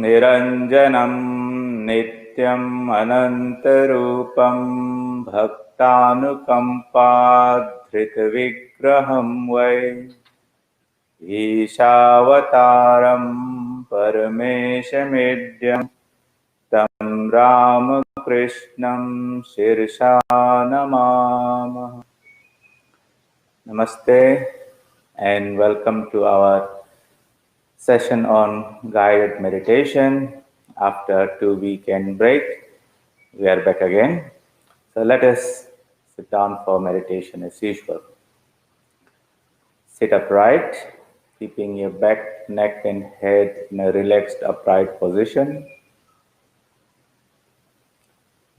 निरञ्जनं नित्यम् अनन्तरूपं भक्तानुकम्पाधृतविग्रहं वै ईशावतारं परमेशमेड्यं तं रामकृष्णं शिरसा नमामः. Namaste and welcome to our session on guided meditation. After 2 weekend break, we are back again. So let us sit down for meditation as usual. Sit upright, keeping your back, neck and head in a relaxed upright position.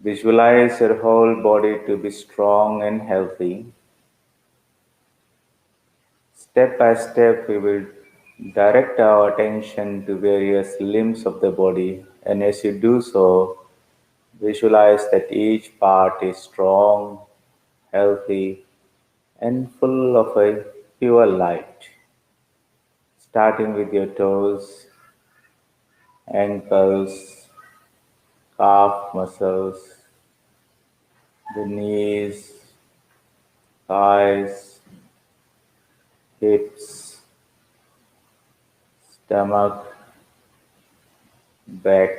Visualize your whole body to be strong and healthy. Step by step, we will direct our attention to various limbs of the body, and as you do so, visualize that each part is strong, healthy, and full of a pure light. Starting with your toes, ankles, calf muscles, the knees, thighs, hips, stomach, back,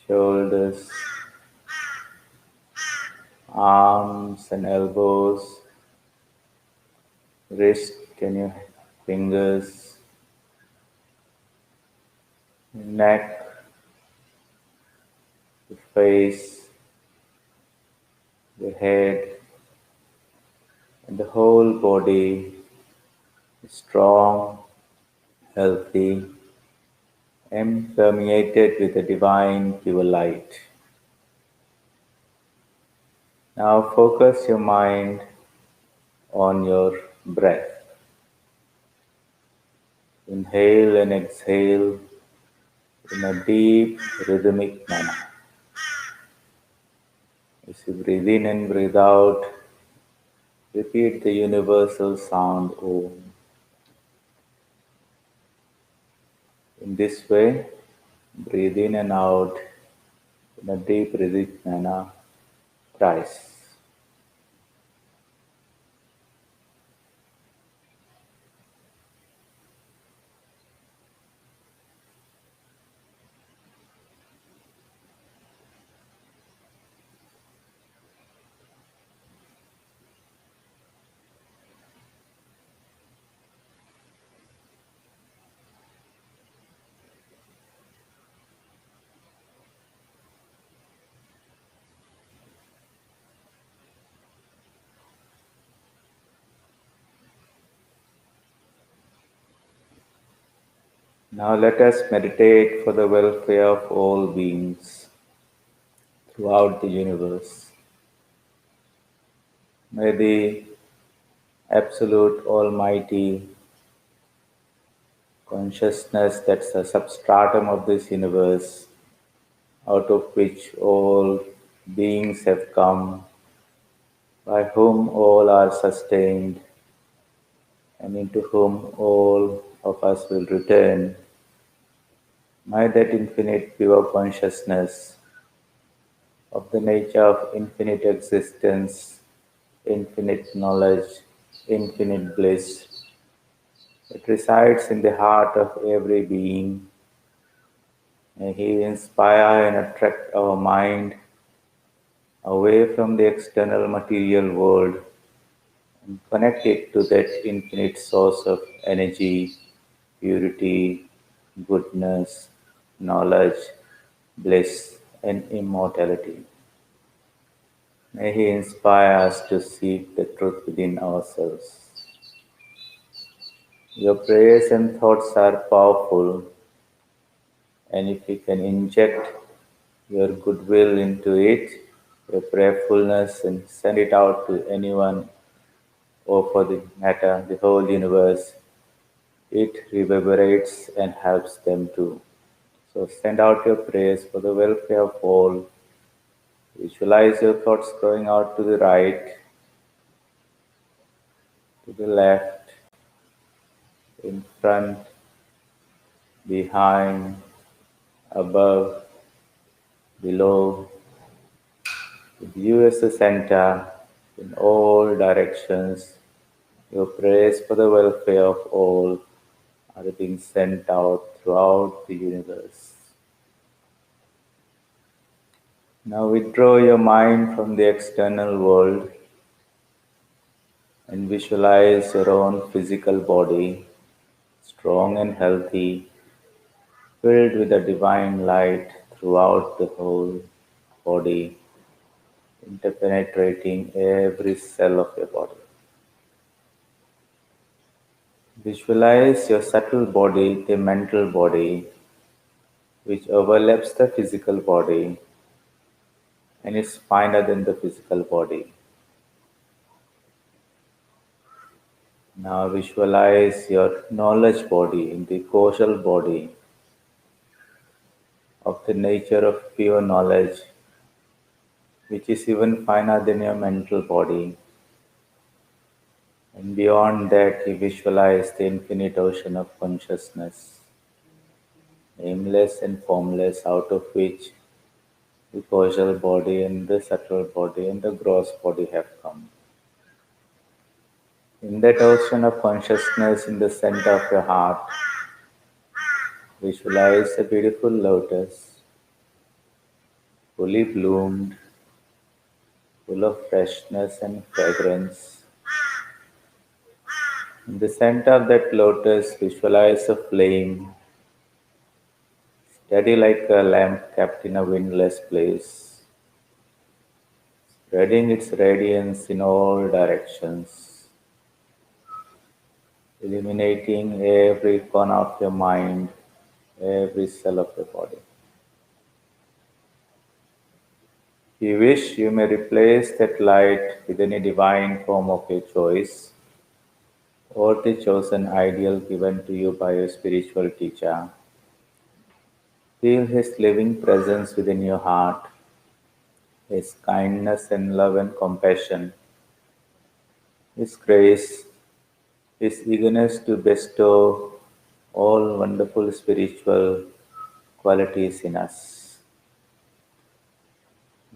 shoulders, arms and elbows, wrist and your fingers, neck, the face, the head, and the whole body is strong, healthy, and permeated with the divine pure light. Now focus your mind on your breath. Inhale and exhale in a deep rhythmic manner. As you breathe in and breathe out, repeat the universal sound Om. In this way, breathe in and out in a deep rhythmic manner thrice. Now let us meditate for the welfare of all beings throughout the universe. May the Absolute Almighty Consciousness, that's the substratum of this universe, out of which all beings have come, by whom all are sustained, and into whom all of us will return. May that infinite pure consciousness of the nature of infinite existence, infinite knowledge, infinite bliss, that resides in the heart of every being, may He inspire and attract our mind away from the external material world and connect it to that infinite source of energy, purity, goodness, knowledge, bliss, and immortality. May He inspire us to seek the truth within ourselves. Your prayers and thoughts are powerful, and if you can inject your goodwill into it, your prayerfulness, and send it out to anyone, or for the matter, the whole universe, it reverberates and helps them too. So send out your prayers for the welfare of all. Visualize your thoughts going out to the right, to the left, in front, behind, above, below, with you as the center, in all directions. Your prayers for the welfare of all are being sent out throughout the universe. Now withdraw your mind from the external world and visualize your own physical body, strong and healthy, filled with the divine light throughout the whole body, interpenetrating every cell of your body. Visualize your subtle body, the mental body, which overlaps the physical body and is finer than the physical body. Now visualize your knowledge body in the causal body of the nature of pure knowledge, which is even finer than your mental body. And beyond that, you visualize the infinite ocean of consciousness, nameless and formless, out of which the causal body and the subtle body and the gross body have come. In that ocean of consciousness, in the center of your heart, visualize a beautiful lotus, fully bloomed, full of freshness and fragrance. In the center of that lotus, visualize a flame, steady like a lamp kept in a windless place, spreading its radiance in all directions, illuminating every corner of your mind, every cell of your body. If you wish, you may replace that light with any divine form of your choice or the chosen ideal given to you by your spiritual teacher. Feel His living presence within your heart, His kindness and love and compassion, His grace, His eagerness to bestow all wonderful spiritual qualities in us.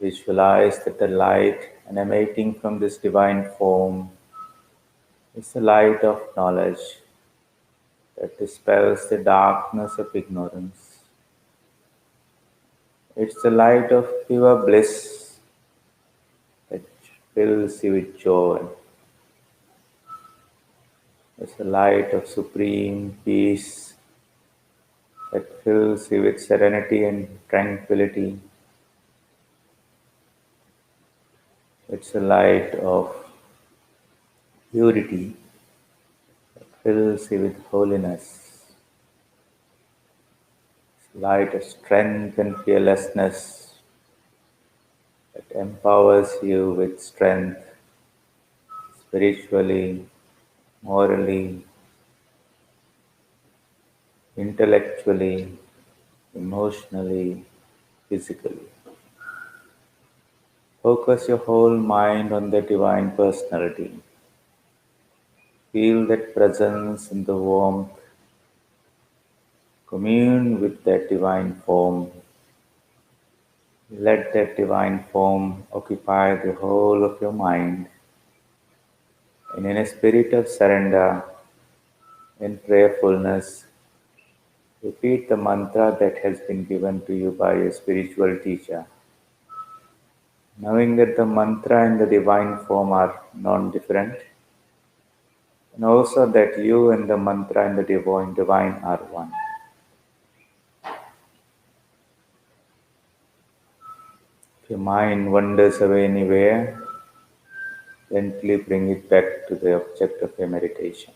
Visualize that the light emanating from this divine form is the light of knowledge that dispels the darkness of ignorance. It's the light of pure bliss that fills you with joy. It's the light of supreme peace that fills you with serenity and tranquility. It's the light of purity that fills you with holiness. It's the light of strength and fearlessness that empowers you with strength spiritually, morally, intellectually, emotionally, physically. Focus your whole mind on the divine personality. Feel that presence in the warmth. Commune with that divine form. Let that divine form occupy the whole of your mind. And in a spirit of surrender and prayerfulness, repeat the mantra that has been given to you by your spiritual teacher, knowing that the mantra and the divine form are non-different, and also that you and the mantra and the divine are one. If your mind wanders away anywhere, gently bring it back to the object of your meditation.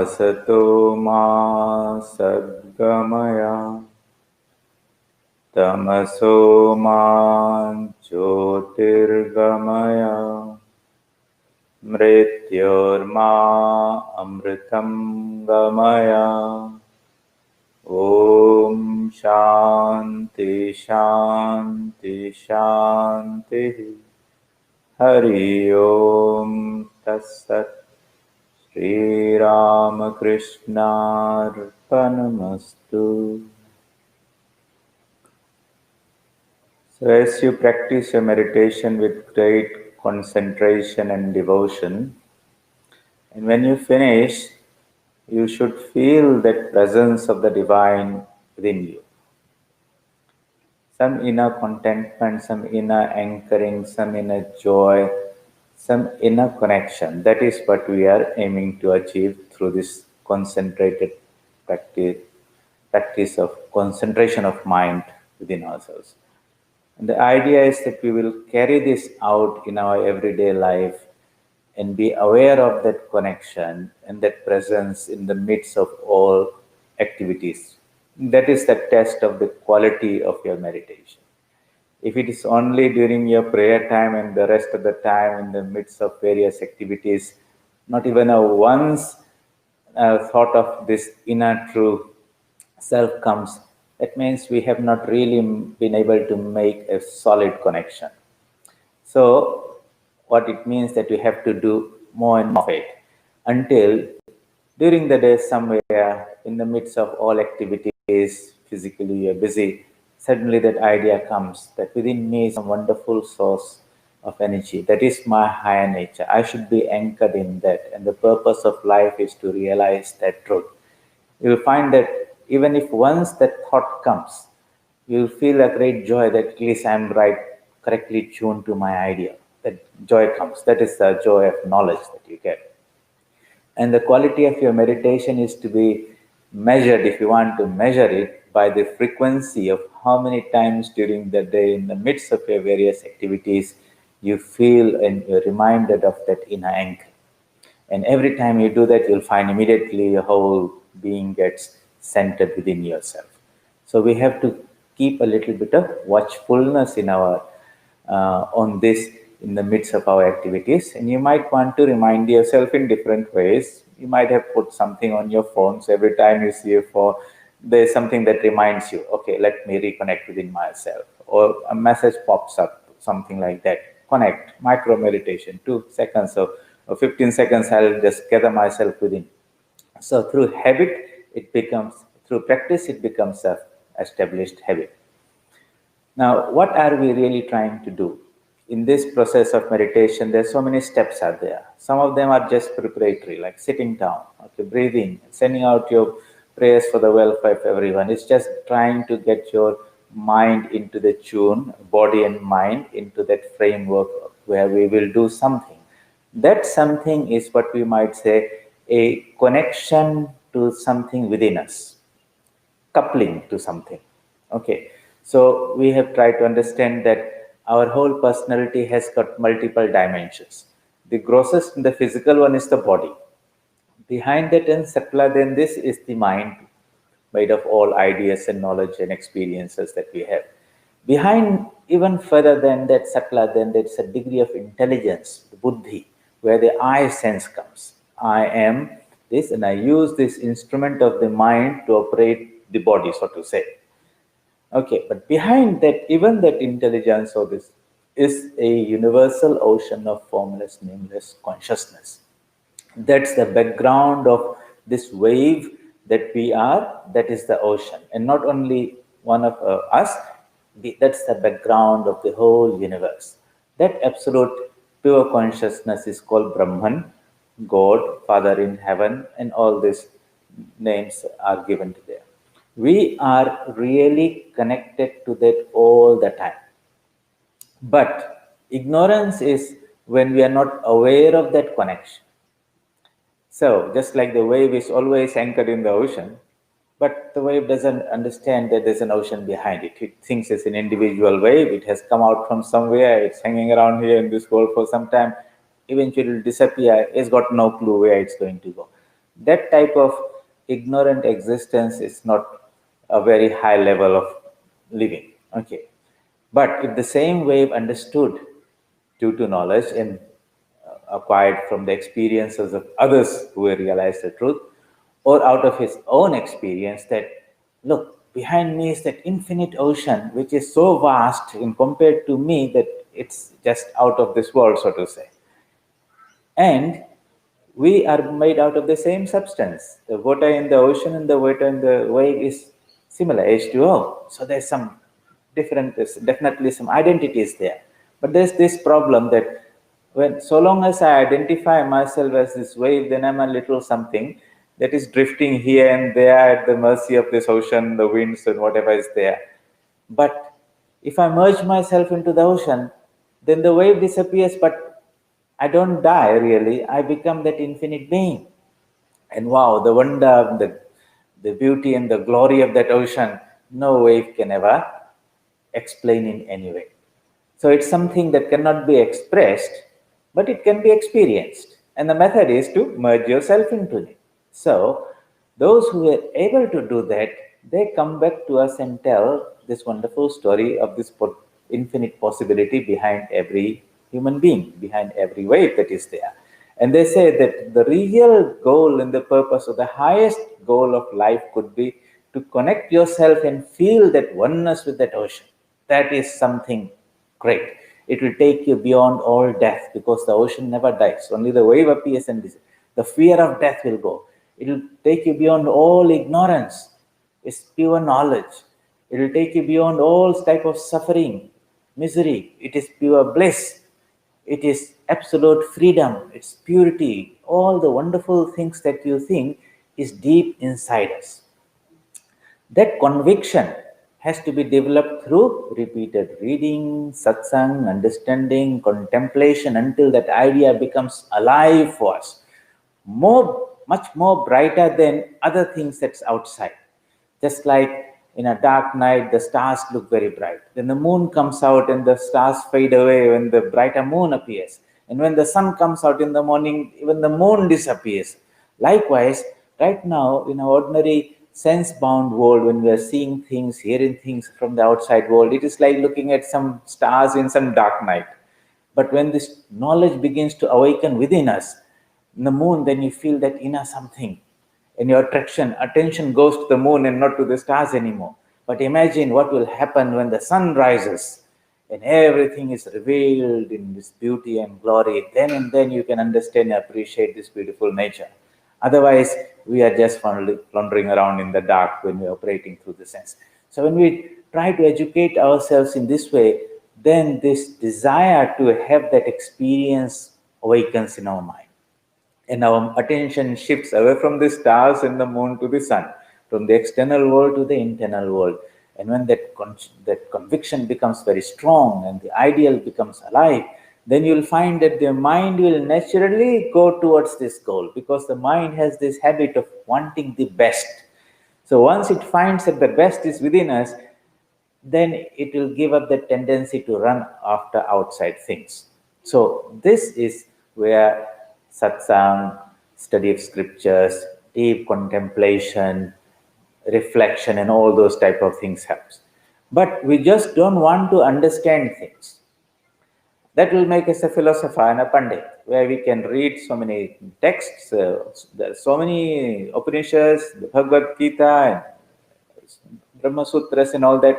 Asato ma sadgamaya tamaso ma jyotirgamaya mrityorma amritam gamaya. Om Shanti Shanti Shanti. Hari Om Tassat. Sri Ramakrishna Arpanamastu. So as you practice your meditation with great concentration and devotion, and when you finish, you should feel that presence of the divine within you. Some inner contentment, some inner anchoring, some inner joy, some inner connection. That is what we are aiming to achieve through this concentrated practice of concentration of mind within ourselves. And the idea is that we will carry this out in our everyday life and be aware of that connection and that presence in the midst of all activities. That is the test of the quality of your meditation. If it is only during your prayer time and the rest of the time in the midst of various activities, not even a once thought of this inner true self comes, that means we have not really been able to make a solid connection. So, what it means that we have to do more and more of it until during the day, somewhere in the midst of all activities, physically you're busy, suddenly that idea comes that within me is a wonderful source of energy. That is my higher nature. I should be anchored in that. And the purpose of life is to realize that truth. You'll find that even if once that thought comes, you'll feel a great joy that at least I'm right, correctly tuned to my idea. That joy comes. That is the joy of knowledge that you get. And the quality of your meditation is to be measured, if you want to measure it, by the frequency of how many times during the day, in the midst of your various activities, you feel and you're reminded of that inner anchor. And every time you do that, you'll find immediately your whole being gets centered within yourself. So we have to keep a little bit of watchfulness in our on this in the midst of our activities. And you might want to remind yourself in different ways. You might have put something on your phone, so every time you see a phone, there's something that reminds you, okay, let me reconnect within myself. Or a message pops up, something like that. Connect, micro meditation, 2 seconds or 15 seconds, I'll just gather myself within. So through habit, it becomes, through practice, it becomes a established habit. Now, what are we really trying to do? In this process of meditation, there's so many steps are there. Some of them are just preparatory, like sitting down, okay, breathing, sending out your prayers for the welfare of everyone. It's just trying to get your mind into the tune, body and mind into that framework where we will do something. That something is what we might say a connection to something within us, coupling to something. Okay, so we have tried to understand that our whole personality has got multiple dimensions. The grossest and the physical one is the body. Behind that and subtler than this is the mind, made of all ideas and knowledge and experiences that we have. Behind, even further than that, subtler than that, is a degree of intelligence, the buddhi, where the I sense comes. I am this, and I use this instrument of the mind to operate the body, so to say. Okay, but behind that, even that intelligence or this is a universal ocean of formless, nameless consciousness. That's the background of this wave that we are, that is the ocean. And not only one of us, that's the background of the whole universe. That absolute pure consciousness is called Brahman, God, Father in heaven, and all these names are given to there. We are really connected to that all the time. But ignorance is when we are not aware of that connection. So, just like the wave is always anchored in the ocean, but the wave doesn't understand that there's an ocean behind it. It thinks it's an individual wave, it has come out from somewhere, it's hanging around here in this world for some time, eventually it will disappear, it's got no clue where it's going to go. That type of ignorant existence is not a very high level of living. Okay. But if the same wave understood due to knowledge and acquired from the experiences of others who realized the truth, or out of his own experience, that look, behind me is that infinite ocean, which is so vast in compared to me that it's just out of this world, so to say. And we are made out of the same substance. The water in the ocean and the water in the wave is similar, H2O. So there's some different, there's definitely some identities there. But there's this problem that when so long as I identify myself as this wave, then I'm a little something that is drifting here and there at the mercy of this ocean, the winds, and whatever is there. But if I merge myself into the ocean, then the wave disappears, but I don't die really. I become that infinite being. And wow, the wonder, the beauty and the glory of that ocean, no wave can ever explain in any way. So it's something that cannot be expressed, but it can be experienced. And the method is to merge yourself into it. So those who are able to do that, they come back to us and tell this wonderful story of this infinite possibility behind every human being, behind every wave that is there. And they say that the real goal and the purpose or the highest goal of life could be to connect yourself and feel that oneness with that ocean. That is something great. It will take you beyond all death because the ocean never dies. Only the wave appears and the fear of death will go. It will take you beyond all ignorance. It's pure knowledge. It will take you beyond all type of suffering, misery. It is pure bliss. It is absolute freedom. It's purity. All the wonderful things that you think is deep inside us. That conviction has to be developed through repeated reading, satsang, understanding, contemplation until that idea becomes alive for us. Much more brighter than other things that's outside. Just like in a dark night, the stars look very bright. Then the moon comes out and the stars fade away when the brighter moon appears. And when the sun comes out in the morning, even the moon disappears. Likewise, right now, in our ordinary sense-bound world, when we are seeing things, hearing things from the outside world, it is like looking at some stars in some dark night. But when this knowledge begins to awaken within us, in the moon, then you feel that inner something. And your attention goes to the moon and not to the stars anymore. But imagine what will happen when the sun rises and everything is revealed in this beauty and glory. Then and then you can understand and appreciate this beautiful nature. Otherwise, we are just wandering around in the dark when we are operating through the sense. So when we try to educate ourselves in this way, then this desire to have that experience awakens in our mind. And our attention shifts away from the stars and the moon to the sun, from the external world to the internal world. And when that conviction becomes very strong and the ideal becomes alive, then you'll find that the mind will naturally go towards this goal, because the mind has this habit of wanting the best. So once it finds that the best is within us, then it will give up the tendency to run after outside things. So this is where satsang, study of scriptures, deep contemplation, reflection, and all those type of things helps. But we just don't want to understand things. That will make us a philosopher and a pandit, where we can read so many texts, there are so many Upanishads, the Bhagavad Gita, and Brahma Sutras, and all that.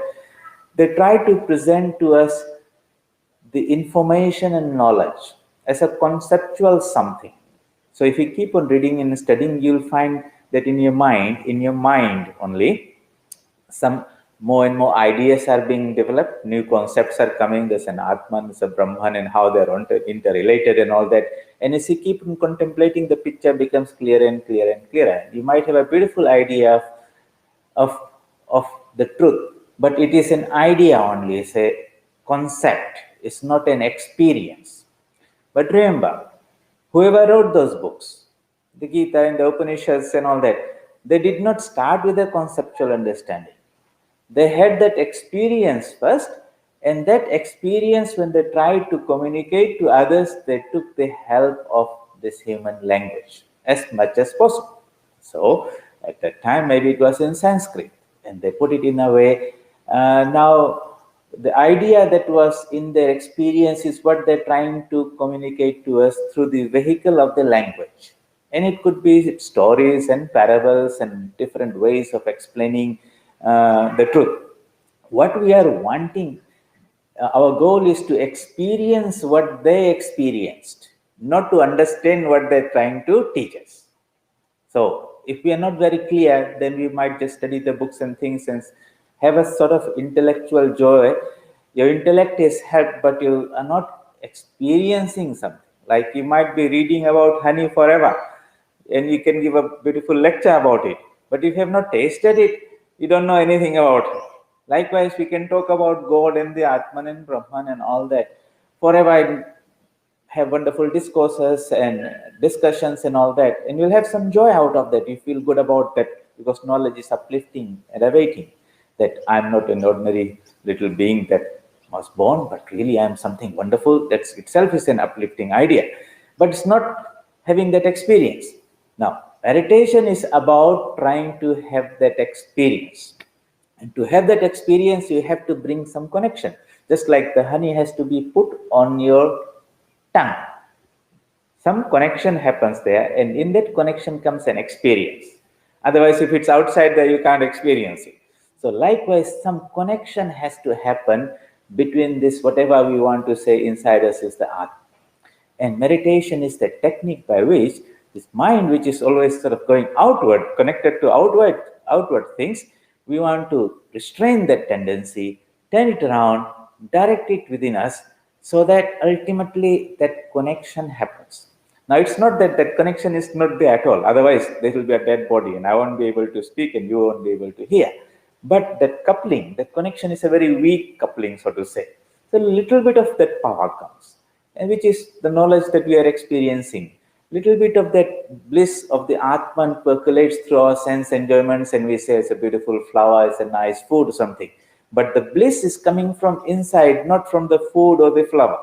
They try to present to us the information and knowledge as a conceptual something. So if you keep on reading and studying, you'll find that in your mind only, some more and more ideas are being developed, new concepts are coming. There's an Atman, there's a Brahman, and how they're interrelated and all that. And as you keep on contemplating, the picture becomes clearer and clearer and clearer. You might have a beautiful idea of the truth, but it is an idea only, it's a concept, it's not an experience. But remember, whoever wrote those books, the Gita and the Upanishads and all that, they did not start with a conceptual understanding. They had that experience first, and that experience, when they tried to communicate to others, they took the help of this human language as much as possible. So at that time, maybe it was in Sanskrit, and they put it in a way. Now, the idea that was in their experience is what they're trying to communicate to us through the vehicle of the language. And it could be stories and parables and different ways of explaining the truth. What we are wanting, our goal is to experience what they experienced, not to understand what they're trying to teach us. So, if we are not very clear, then we might just study the books and things and have a sort of intellectual joy. Your intellect is helped, but you are not experiencing something. Like you might be reading about honey forever, and you can give a beautiful lecture about it. But if you have not tasted it, you don't know anything about it. Likewise, we can talk about God and the Atman and Brahman and all that forever, have wonderful discourses and discussions and all that, and you'll have some joy out of that. You feel good about that because knowledge is uplifting, elevating. That I'm not an ordinary little being that was born, but really I'm something wonderful. That itself is an uplifting idea, but it's not having that experience. Now, meditation is about trying to have that experience. And to have that experience, you have to bring some connection. Just like the honey has to be put on your tongue. Some connection happens there, and in that connection comes an experience. Otherwise, if it's outside there, you can't experience it. So, likewise, some connection has to happen between this, whatever we want to say inside us is the Atma. And meditation is the technique by which this mind, which is always sort of going outward, connected to outward things, we want to restrain that tendency, turn it around, direct it within us, so that ultimately that connection happens. Now, it's not that that connection is not there at all. Otherwise, there will be a dead body, and I won't be able to speak, and you won't be able to hear. But that coupling, that connection is a very weak coupling, so to say. So, a little bit of that power comes, and which is the knowledge that we are experiencing. Little bit of that bliss of the Atman percolates through our sense enjoyments, and we say it's a beautiful flower, it's a nice food or something. But the bliss is coming from inside, not from the food or the flower.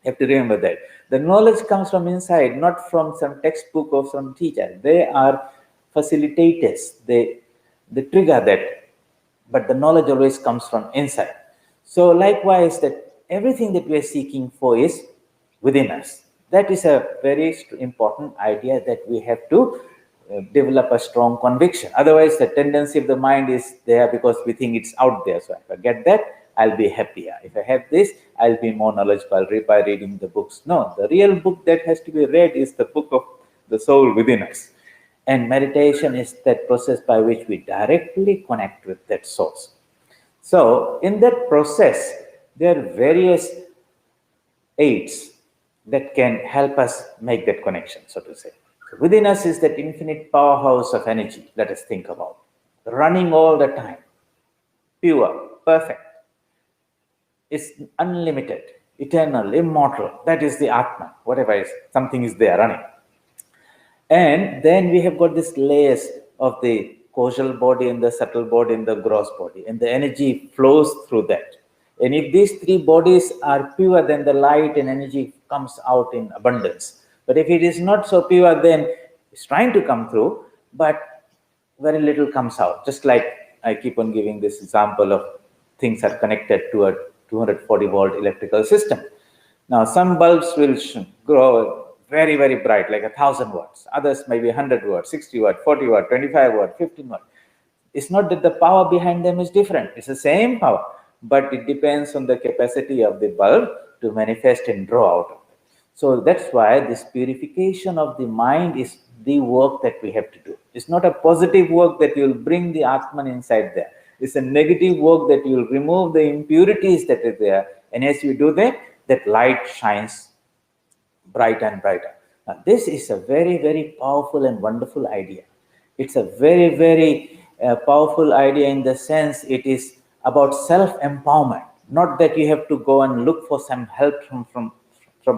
You have to remember that. The knowledge comes from inside, not from some textbook or some teacher. They are facilitators. They trigger that. But the knowledge always comes from inside. So likewise, that everything that we are seeking for is within us. That is a very important idea that we have to develop a strong conviction. Otherwise, the tendency of the mind is there because we think it's out there. So if I get that, I'll be happier. If I have this, I'll be more knowledgeable by reading the books. No, the real book that has to be read is the book of the soul within us. And meditation is that process by which we directly connect with that source. So in that process, there are various aids that can help us make that connection, so to say. So within us is that infinite powerhouse of energy, let us think about. Running all the time, pure, perfect. It's unlimited, eternal, immortal. That is the Atman, whatever is, something is there running. And then we have got these layers of the causal body and the subtle body and the gross body, and the energy flows through that. And if these three bodies are pure, then the light and energy comes out in abundance. But if it is not so pure, then it's trying to come through, but very little comes out. Just like I keep on giving this example of things are connected to a 240 volt electrical system. Now, some bulbs will grow very, very bright, like 1,000 watts. Others maybe 100 watts, 60 watt, 40 watt, 25 watt, 15 watt. It's not that the power behind them is different. It's the same power, but it depends on the capacity of the bulb to manifest and draw out of it. So that's why this purification of the mind is the work that we have to do. It's not a positive work that you'll bring the Atman inside there. It's a negative work that you'll remove the impurities that are there. And as you do that, that light shines brighter and brighter. Now, this is a very, very powerful and wonderful idea. It's a very, very powerful idea in the sense it is about self-empowerment. Not that you have to go and look for some help from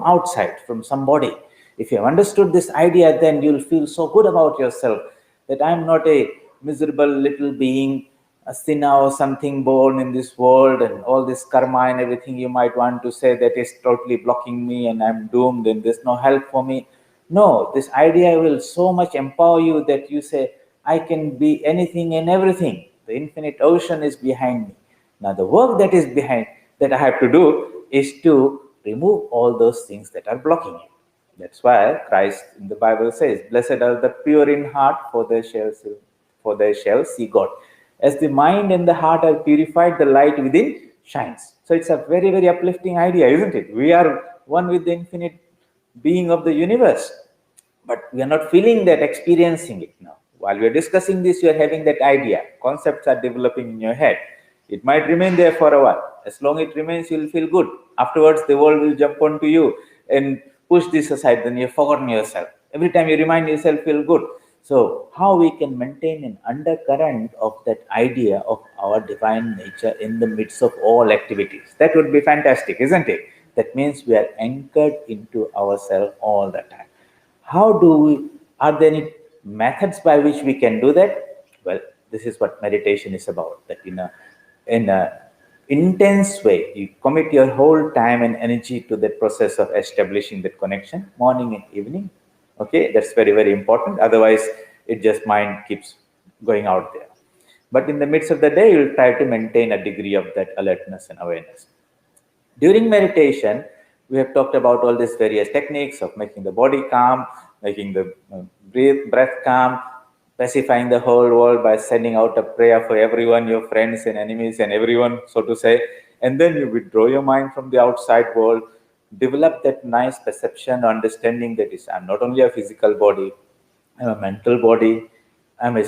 outside, from somebody. If you have understood this idea, then you'll feel so good about yourself that I'm not a miserable little being, a sinner or something born in this world, and all this karma and everything you might want to say that is totally blocking me and I'm doomed and there's no help for me. No, this idea will so much empower you that you say, I can be anything and everything. The infinite ocean is behind me. Now, the work that is behind that I have to do is to remove all those things that are blocking you. That's why Christ in the Bible says, "Blessed are the pure in heart, for they shall see God." As the mind and the heart are purified, the light within shines. So it's a very, very uplifting idea, isn't it? We are one with the infinite being of the universe, but we are not feeling that, experiencing it now. While we are discussing this, you are having that idea. Concepts are developing in your head. It might remain there for a while. As long as it remains, you will feel good. Afterwards, the world will jump onto you and push this aside. Then you've forgotten yourself. Every time you remind yourself, feel good. So, how we can maintain an undercurrent of that idea of our divine nature in the midst of all activities? That would be fantastic, isn't it? That means we are anchored into ourselves all the time. How do we, are there any methods by which we can do that? Well, this is what meditation is about. That in a intense way, you commit your whole time and energy to that process of establishing that connection, morning and evening. Okay, that's very, very important. Otherwise, it just mind keeps going out there. But in the midst of the day, you'll try to maintain a degree of that alertness and awareness. During meditation, we have talked about all these various techniques of making the body calm, making the breath calm, pacifying the whole world by sending out a prayer for everyone, your friends and enemies and everyone, so to say. And then you withdraw your mind from the outside world, develop that nice perception, understanding that is, I'm not only a physical body, I'm a mental body, I'm a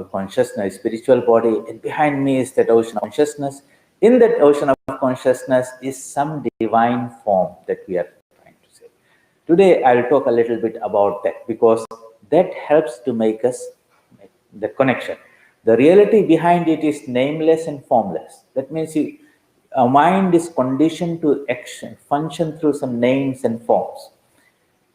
consciousness, spiritual body, and behind me is that ocean of consciousness. In that ocean of consciousness is some divine form that we are trying to say. Today, I'll talk a little bit about that because that helps to make us make the connection. The reality behind it is nameless and formless. That means our mind is conditioned to action, function through some names and forms.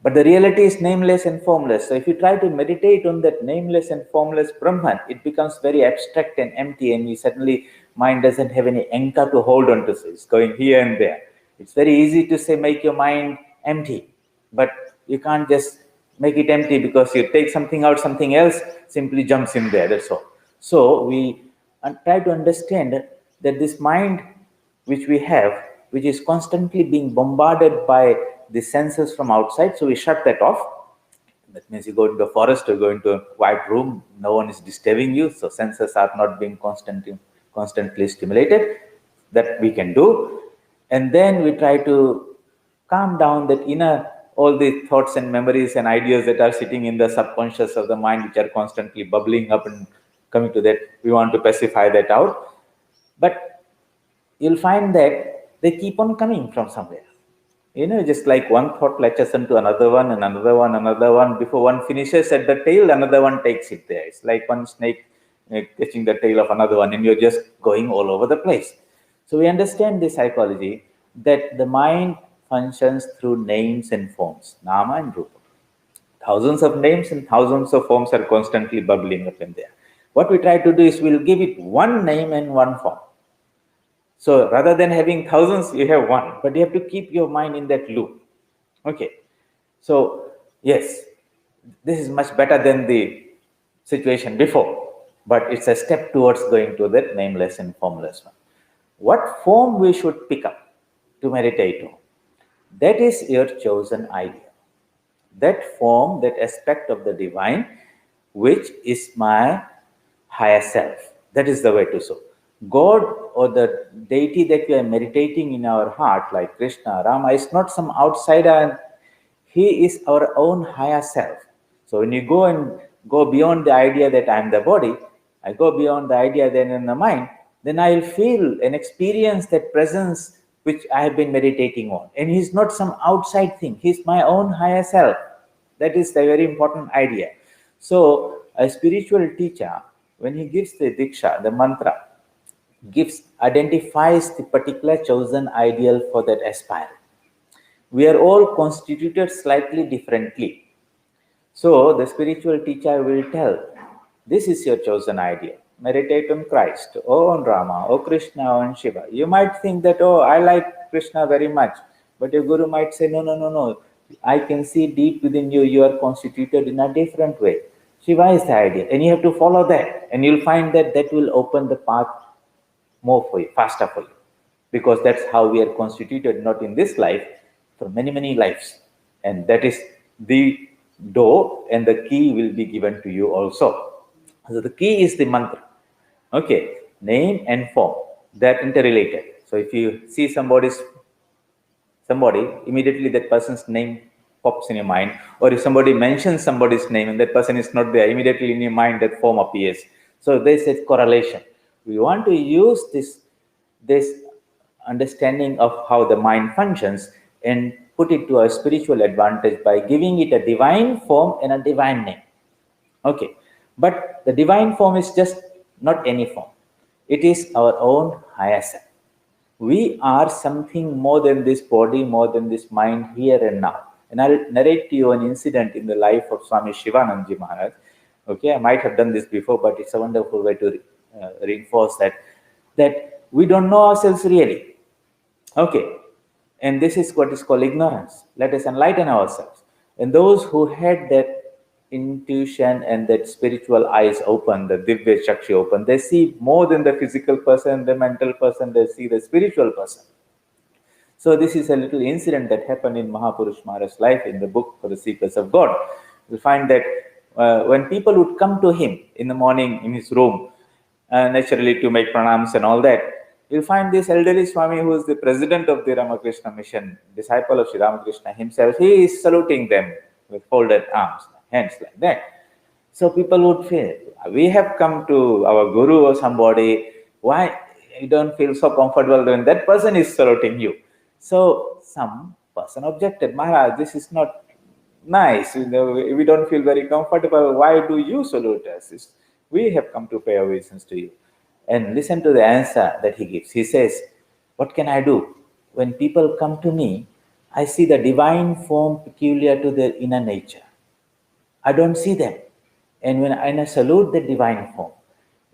But the reality is nameless and formless. So if you try to meditate on that nameless and formless Brahman, it becomes very abstract and empty, and you suddenly mind doesn't have any anchor to hold on to. So it's going here and there. It's very easy to say make your mind empty, but you can't just make it empty because you take something out, something else simply jumps in there. That's all. So we try to understand that this mind which we have, which is constantly being bombarded by the senses from outside. So we shut that off. That means you go into a forest or go into a quiet room, no one is disturbing you, so senses are not being constantly stimulated. That we can do. And then we try to calm down that inner, all the thoughts and memories and ideas that are sitting in the subconscious of the mind, which are constantly bubbling up and coming to that. We want to pacify that out. But you'll find that they keep on coming from somewhere. Just like one thought latches into another one and another one, another one. Before one finishes at the tail, another one takes it there. It's like one snake catching the tail of another one, and you're just going all over the place. So we understand the psychology that the mind functions through names and forms, nama and rupa. Thousands of names and thousands of forms are constantly bubbling up in there. What we try to do is we'll give it one name and one form. So rather than having thousands, you have one, but you have to keep your mind in that loop. Okay. So yes, this is much better than the situation before, but it's a step towards going to that nameless and formless one. What form we should pick up to meditate on? That is your chosen idea. That form, that aspect of the divine, which is my higher self. That is the way to so. God or the deity that we are meditating in our heart, like Krishna, Rama, is not some outsider. He is our own higher self. So when you go beyond the idea that I am the body, I go beyond the idea that I am the mind, then I will feel and experience that presence which I have been meditating on. And he's not some outside thing. He's my own higher self. That is the very important idea. So a spiritual teacher, when he gives the diksha, the mantra, identifies the particular chosen ideal for that aspirant. We are all constituted slightly differently. So the spiritual teacher will tell, this is your chosen ideal. Meditate on Christ, or on Rama, or Krishna, or on Shiva. You might think that, oh, I like Krishna very much. But your guru might say, no, no, no, no. I can see deep within you, you are constituted in a different way. Shiva is the ideal, and you have to follow that, and you'll find that that will open the path more for you, faster for you, because that's how we are constituted, not in this life, for many, many lives. And that is the door, and the key will be given to you also. So the key is the mantra. Okay, name and form, they're interrelated. So if you see somebody, immediately that person's name pops in your mind. Or if somebody mentions somebody's name and that person is not there, immediately in your mind that form appears. So this is correlation. We want to use this understanding of how the mind functions and put it to a spiritual advantage by giving it a divine form and a divine name. Okay, but the divine form is just not any form. It is our own higher self. We are something more than this body, more than this mind here and now. And I'll narrate to you an incident in the life of Swami Shivanandaji Maharaj. Okay, I might have done this before, but it's a wonderful way to reinforce that we don't know ourselves really. Okay, and this is what is called ignorance. Let us enlighten ourselves. And those who had that intuition and that spiritual eyes open, the Divya Chakshi open, they see more than the physical person, the mental person, they see the spiritual person. So this is a little incident that happened in Mahapurush Maharaj's life in the book For the Seekers of God. You'll find that when people would come to him in the morning in his room, naturally to make pranams and all that, you'll find this elderly Swami, who is the president of the Ramakrishna mission, disciple of Sri Ramakrishna himself. He is saluting them with folded arms, hands like that. So people would feel, we have come to our guru or somebody, why you don't feel so comfortable when that person is saluting you? So some person objected, Maharaj, this is not nice. We don't feel very comfortable. Why do you salute us? We have come to pay obeisance to you. And listen to the answer that he gives. He says, what can I do? When people come to me, I see the divine form peculiar to their inner nature. I don't see them. And when I salute the divine form,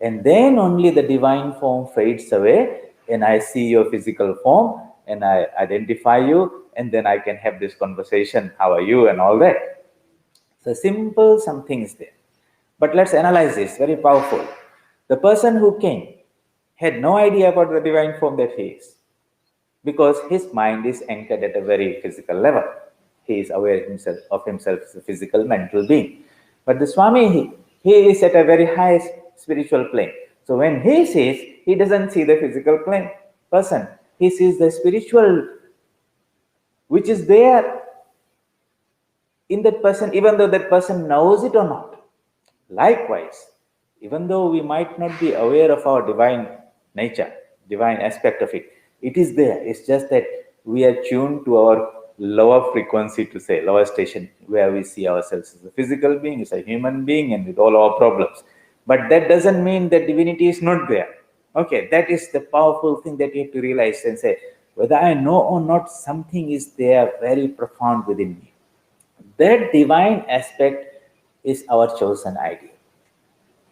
and then only the divine form fades away, and I see your physical form, and I identify you, and then I can have this conversation, how are you, and all that. So simple, some things there. But let's analyze this, very powerful. The person who came had no idea about the divine form that he is, because his mind is anchored at a very physical level. He is aware of himself as a physical, mental being. But the Swami, he is at a very high spiritual plane. So when he sees, he doesn't see the physical plane person. He sees the spiritual, which is there in that person, even though that person knows it or not. Likewise, even though we might not be aware of our divine nature, divine aspect of it, it is there. It's just that we are tuned to our lower frequency, to say, lower station, where we see ourselves as a physical being, as a human being, and with all our problems. But that doesn't mean that divinity is not there. Okay, that is the powerful thing that you have to realize and say, whether I know or not, something is there very profound within me. That divine aspect is our chosen ideal.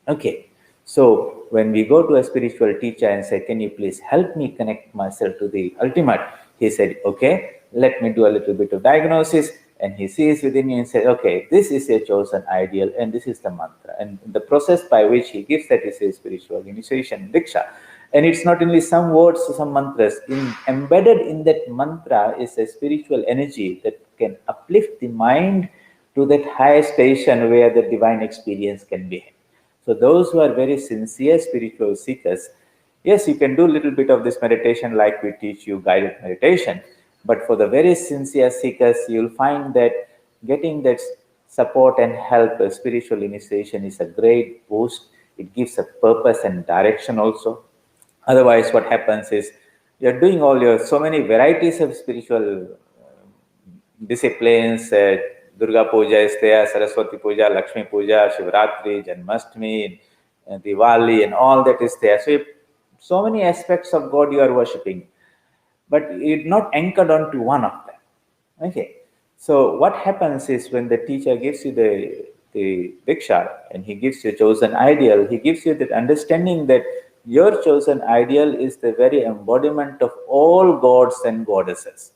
Okay, so when we go to a spiritual teacher and say, can you please help me connect myself to the ultimate? He said, okay, let me do a little bit of diagnosis. And he sees within you and says, okay, this is a chosen ideal and this is the mantra. And the process by which he gives that is a spiritual initiation, diksha. And it's not only some words or some mantras. Embedded in that mantra is a spiritual energy that can uplift the mind to that high station where the divine experience can be had. So those who are very sincere spiritual seekers, yes, you can do a little bit of this meditation like we teach you guided meditation. But for the very sincere seekers, you'll find that getting that support and help, spiritual initiation is a great boost. It gives a purpose and direction also. Otherwise, what happens is you're doing all your so many varieties of spiritual disciplines. Durga Puja is there, Saraswati Puja, Lakshmi Puja, Shivratri, Janmashtami, Diwali, and all that is there. So many aspects of God you are worshipping, but it's not anchored onto one of them. Okay. So what happens is when the teacher gives you the diksha and he gives you a chosen ideal, he gives you that understanding that your chosen ideal is the very embodiment of all gods and goddesses.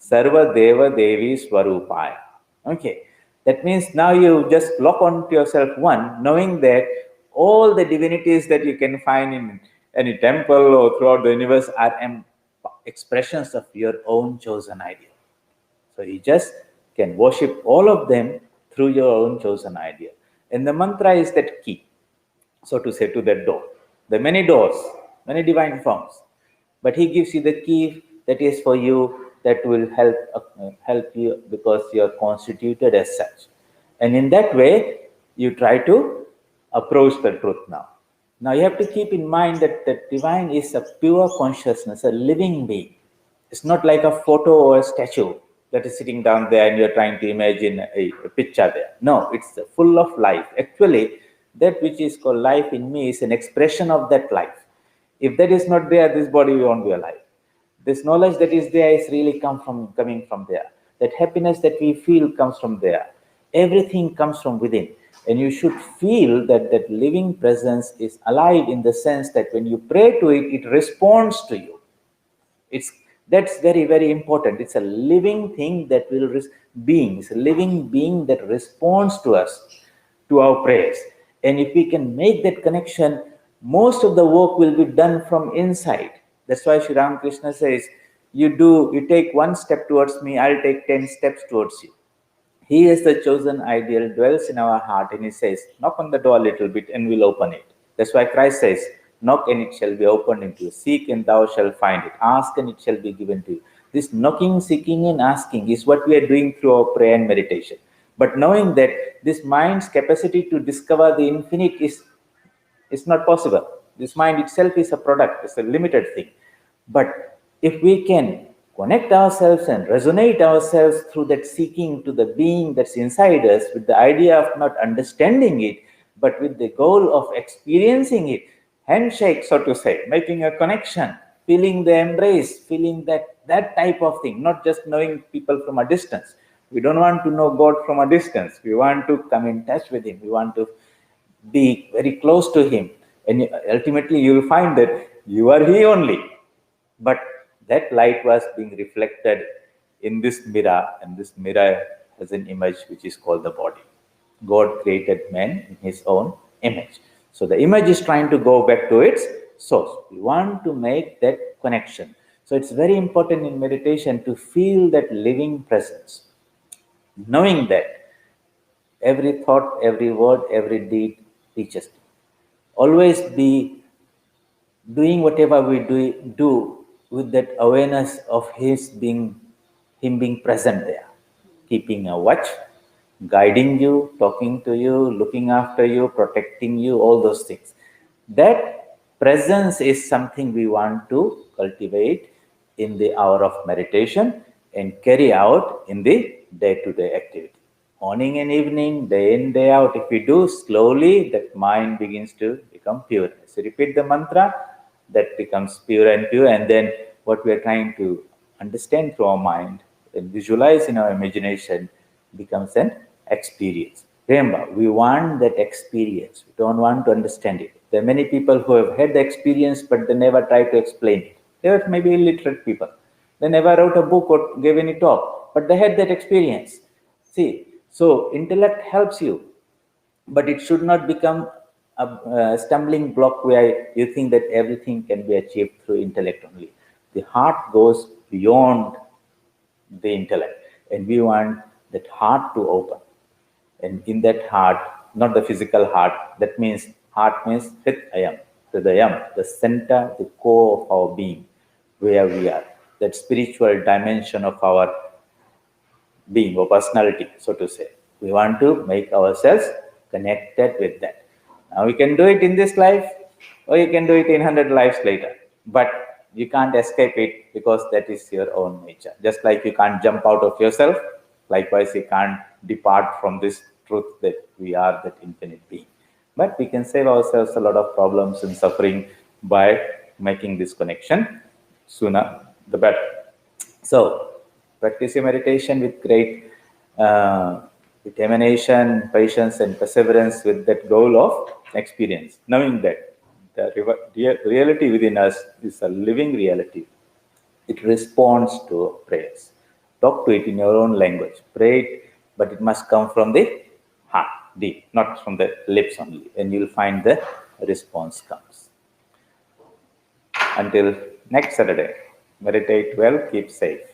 Sarva Deva Devi Swarupaya. Okay, that means now you just lock onto yourself one, knowing that all the divinities that you can find in any temple or throughout the universe are expressions of your own chosen ideal. So you just can worship all of them through your own chosen ideal. And the mantra is that key, so to say, to that door. There are many doors, many divine forms, but he gives you the key that is for you, that will help you because you are constituted as such. And in that way, you try to approach the truth now. Now you have to keep in mind that the divine is a pure consciousness, a living being. It's not like a photo or a statue that is sitting down there and you're trying to imagine a picture there. No, it's full of life. Actually, that which is called life in me is an expression of that life. If that is not there, this body won't be alive. This knowledge that is there is really coming from there. That happiness that we feel comes from there. Everything comes from within. And you should feel that that living presence is alive in the sense that when you pray to it, it responds to you. It's That's very, very important. It's a living thing that will being. It's a living being that responds to us, to our prayers. And if we can make that connection, most of the work will be done from inside. That's why Sri Ramakrishna says, you take one step towards me, I'll take 10 steps towards you. He is the chosen ideal, dwells in our heart, and he says, knock on the door a little bit and we'll open it. That's why Christ says, knock and it shall be opened unto you. Seek and thou shalt find it. Ask and it shall be given to you. This knocking, seeking, and asking is what we are doing through our prayer and meditation. But knowing that this mind's capacity to discover the infinite is not possible. This mind itself is a product, it's a limited thing. But if we can connect ourselves and resonate ourselves through that seeking to the being that's inside us, with the idea of not understanding it, but with the goal of experiencing it, handshake, so to say, making a connection, feeling the embrace, feeling that type of thing, not just knowing people from a distance. We don't want to know God from a distance. We want to come in touch with Him. We want to be very close to Him. And ultimately, you will find that you are He only. But that light was being reflected in this mirror, and this mirror has an image which is called the body. God created man in His own image. So the image is trying to go back to its source. We want to make that connection. So it's very important in meditation to feel that living presence, knowing that every thought, every word, every deed teaches me. Always be doing whatever we do with that awareness of Him being present there, keeping a watch, guiding you, talking to you, looking after you, protecting you, all those things. That presence is something we want to cultivate in the hour of meditation and carry out in the day-to-day activity. Morning and evening, day in, day out, if we do slowly, that mind begins to become pure. So repeat the mantra, that becomes pure and pure, and then what we are trying to understand through our mind and visualize in our imagination becomes an experience. Remember, we want that experience. We don't want to understand it. There are many people who have had the experience, but they never try to explain it. They were maybe illiterate people. They never wrote a book or gave any talk, but they had that experience. See, so intellect helps you, but it should not become a stumbling block where you think that everything can be achieved through intellect only. The heart goes beyond the intellect, and we want that heart to open. And in that heart, not the physical heart, that means heart means Hridayam, the center, the core of our being, where we are, that spiritual dimension of our being or personality, so to say. We want to make ourselves connected with that. Now we can do it in this life, or you can do it in 100 lives later. But you can't escape it because that is your own nature. Just like you can't jump out of yourself, likewise you can't depart from this truth that we are that infinite being. But we can save ourselves a lot of problems and suffering by making this connection. Sooner the better. So practice your meditation with great determination, patience, and perseverance with that goal of experience, knowing that the reality within us is a living reality. It responds to prayers. Talk to it in your own language. Pray it, but it must come from the heart, deep, not from the lips only. And you'll find the response comes. Until next Saturday, meditate well, keep safe.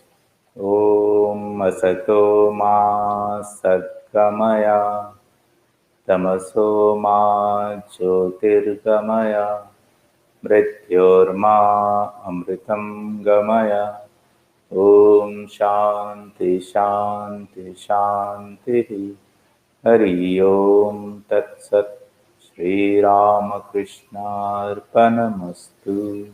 Om Asato Ma Sadgamaya Tamaso Ma Jyotirgamaya Mrityorma Amritam Gamaya. Om Shanti Shanti Shanti. Hari Om Tat Sat. Shri Ramakrishna Arpanamastu.